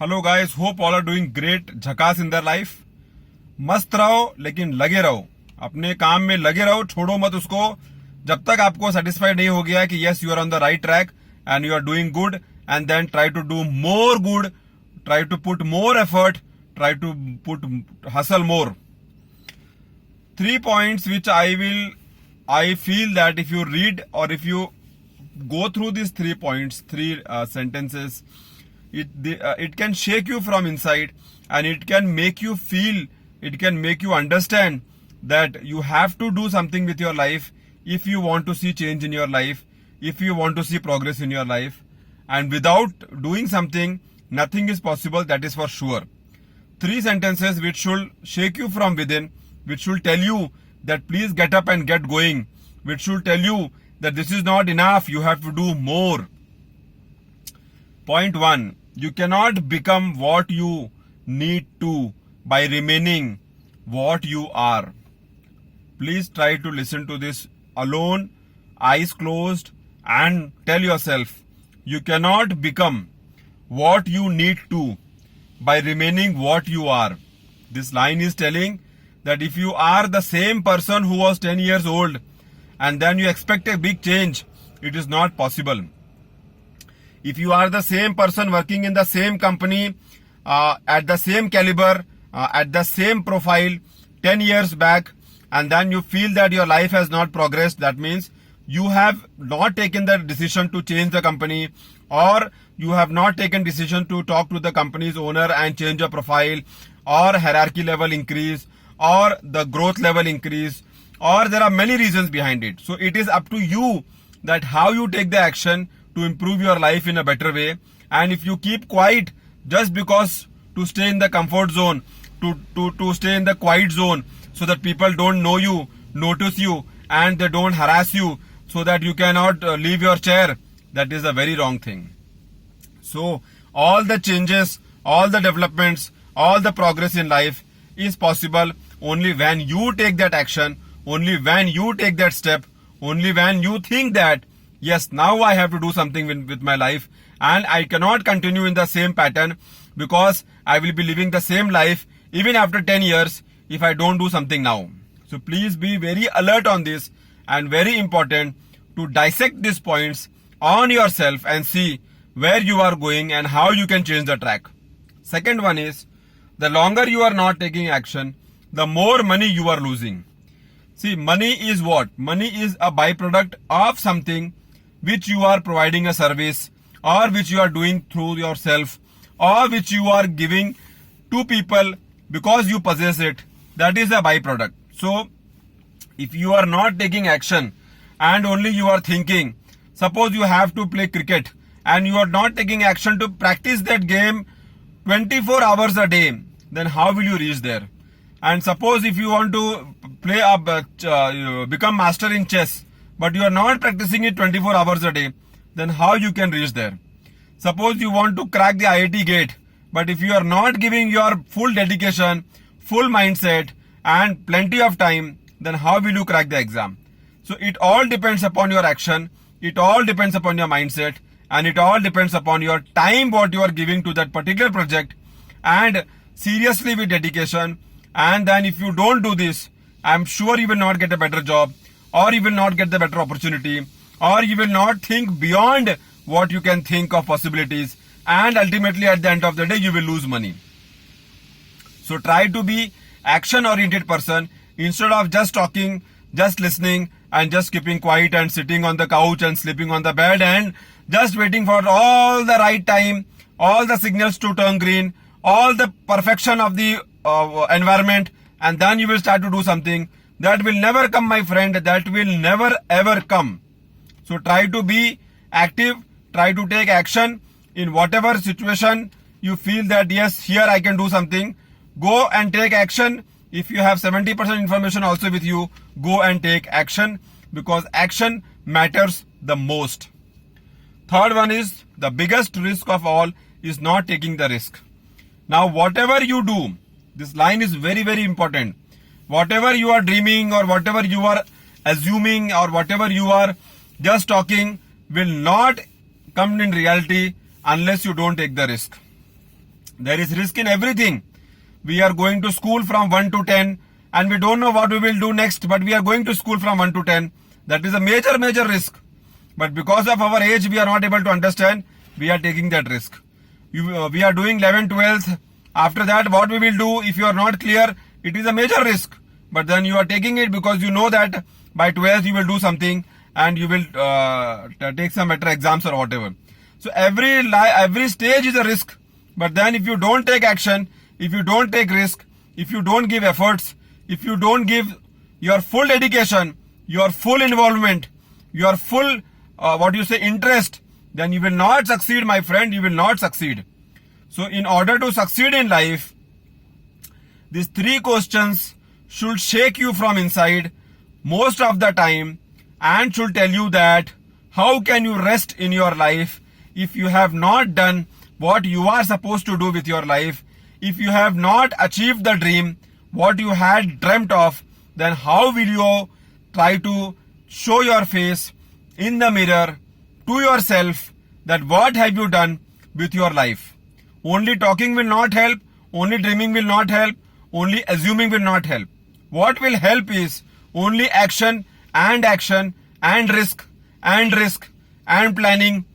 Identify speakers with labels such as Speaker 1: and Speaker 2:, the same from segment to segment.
Speaker 1: Hello guys, hope all are doing great, झकास in their life. मस्त रहो लेकिन लगे रहो, अपने काम में लगे रहो, छोड़ो मत उसको जब तक आपको सेटिस्फाइड नहीं हो गया कि yes you are on the right track and you are doing good, and then try to do more good, try to put more effort, try to put hustle more. 3 points which I feel that if you read or if you go through these 3 points, 3 sentences, it can shake you from inside, and it can make you feel, it can make you understand that you have to do something with your life if you want to see change in your life, if you want to see progress in your life. And without doing something, nothing is possible, that is for sure. 3 sentences which should shake you from within, which should tell you that please get up and get going, which should tell you that this is not enough, you have to do more. Point 1, you cannot become what you need to by remaining what you are. Please try to listen to this alone, eyes closed, and tell yourself, you cannot become what you need to by remaining what you are. This line is telling that if you are the same person who was 10 years old and then you expect a big change, it is not possible. If you are the same person working in the same company, at the same caliber, at the same profile 10 years back, and then you feel that your life has not progressed, that means you have not taken the decision to change the company, or you have not taken decision to talk to the company's owner and change your profile, or hierarchy level increase, or the growth level increase, or there are many reasons behind it. So it is up to you that how you take the action to improve your life in a better way. And if you keep quiet just because to stay in the comfort zone, to stay in the quiet zone, so that people don't know you, notice you, and they don't harass you, so that you cannot leave your chair, that is a very wrong thing. So all the changes, all the developments, all the progress in life is possible only when you take that action, only when you take that step, only when you think that yes, now I have to do something with my life, and I cannot continue in the same pattern because I will be living the same life even after 10 years if I don't do something now. So please be very alert on this, and very important to dissect these points on yourself and see where you are going and how you can change the track. Second one is, the longer you are not taking action, the more money you are losing. See, money is what? Money is a byproduct of something which you are providing a service, or which you are doing through yourself, or which you are giving to people because you possess it. That is a byproduct. So if you are not taking action and only you are thinking, suppose you have to play cricket and you are not taking action to practice that game 24 hours a day, then how will you reach there? And suppose if you want to become master in chess, but you are not practicing it 24 hours a day, then how you can reach there? Suppose you want to crack the IIT gate, but if you are not giving your full dedication, full mindset, and plenty of time, then how will you crack the exam? So it all depends upon your action, it all depends upon your mindset, and it all depends upon your time what you are giving to that particular project, and seriously with dedication. And then if you don't do this, I'm sure you will not get a better job, or you will not get the better opportunity, or you will not think beyond what you can think of possibilities, and ultimately at the end of the day you will lose money. So try to be action oriented person instead of just talking, just listening, and just keeping quiet and sitting on the couch and sleeping on the bed and just waiting for all the right time, all the signals to turn green, all the perfection of the environment, and then you will start to do something. That will never come, my friend. That will never ever come. So try to be active, try to take action in whatever situation you feel that yes, here I can do something. Go and take action. If you have 70% information also with you, go and take action, because action matters the most. Third one is, the biggest risk of all is not taking the risk. Now whatever you do, this line is very, very important. Whatever you are dreaming, or whatever you are assuming, or whatever you are just talking, will not come in reality unless you don't take the risk. There is risk in everything. We are going to school from 1 to 10 and we don't know what we will do next, but we are going to school from 1 to 10. That is a major risk. But because of our age, we are not able to understand. We are taking that risk. We are doing 11th, 12th. After that, what we will do, if you are not clear, it is a major risk. But then you are taking it because you know that by 12th you will do something and you will take some better exams or whatever. So every stage is a risk. But then if you don't take action, if you don't take risk, if you don't give efforts, if you don't give your full dedication, your full involvement, your full interest, then you will not succeed, my friend. You will not succeed. So in order to succeed in life, these 3 questions should shake you from inside most of the time and should tell you that how can you rest in your life if you have not done what you are supposed to do with your life. If you have not achieved the dream, what you had dreamt of, then how will you try to show your face in the mirror to yourself that what have you done with your life? Only talking will not help, only dreaming will not help, only assuming will not help. What will help is only action and risk and planning.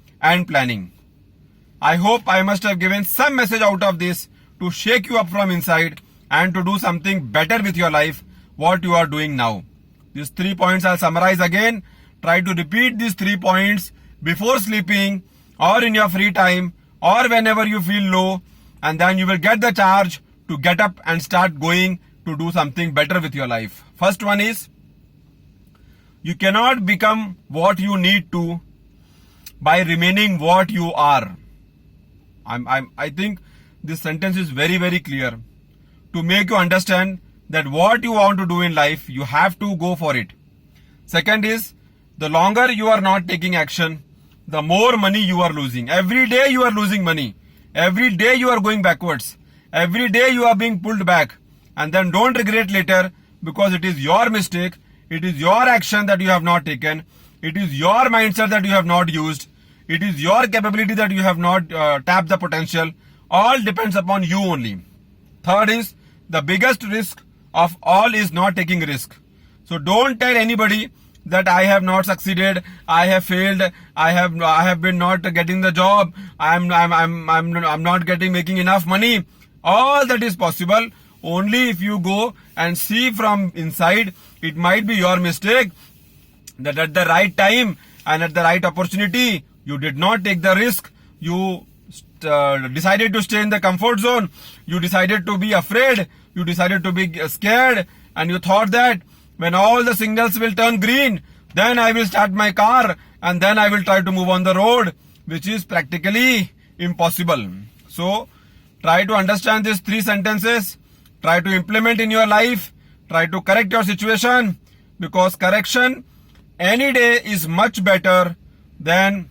Speaker 1: I hope I must have given some message out of this to shake you up from inside and to do something better with your life, what you are doing now. These 3 points I'll summarize again. Try to repeat these 3 points before sleeping or in your free time or whenever you feel low, and then you will get the charge to get up and start going to do something better with your life. First one is, you cannot become what you need to by remaining what you are. I think this sentence is very clear to make you understand that what you want to do in life, you have to go for it. Second is, the longer you are not taking action, the more money you are losing. Every day you are losing money. Every day you are going backwards. Every day you are being pulled back. And then don't regret later, because it is your mistake. It is your action that you have not taken. It is your mindset that you have not used. It is your capability that you have not tapped the potential. All depends upon you only. Third is, the biggest risk of all is not taking risk. So don't tell anybody that I have not succeeded, I have failed, I have been not getting the job, I'm not making enough money. All that is possible only if you go and see from inside. It might be your mistake that at the right time and at the right opportunity you did not take the risk. You decided to stay in the comfort zone. You decided to be afraid. You decided to be scared, and you thought that when all the signals will turn green, then I will start my car and then I will try to move on the road, which is practically impossible. So try to understand these 3 sentences. Try to implement in your life. Try to correct your situation, because correction any day is much better than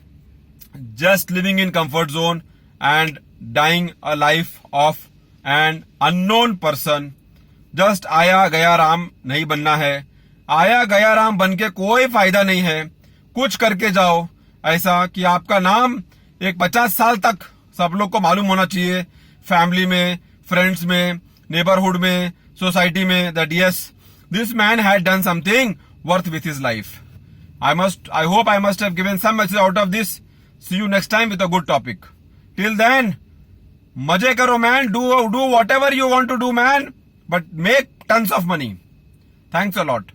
Speaker 1: just living in comfort zone and dying a life of an unknown person. Just आया गया राम नहीं बनना है. आया गया राम बन के कोई फायदा नहीं है. कुछ करके जाओ ऐसा कि आपका नाम एक 50 साल तक सब लोग को मालूम होना चाहिए, फैमिली में, फ्रेंड्स में, नेबरहुड में, सोसाइटी में, that yes, this man had done something worth with his life. I hope I must have given some message out of this. See you next time with a good topic. Till then, मजे करो man, do whatever you want to do man, but make tons of money. Thanks a lot.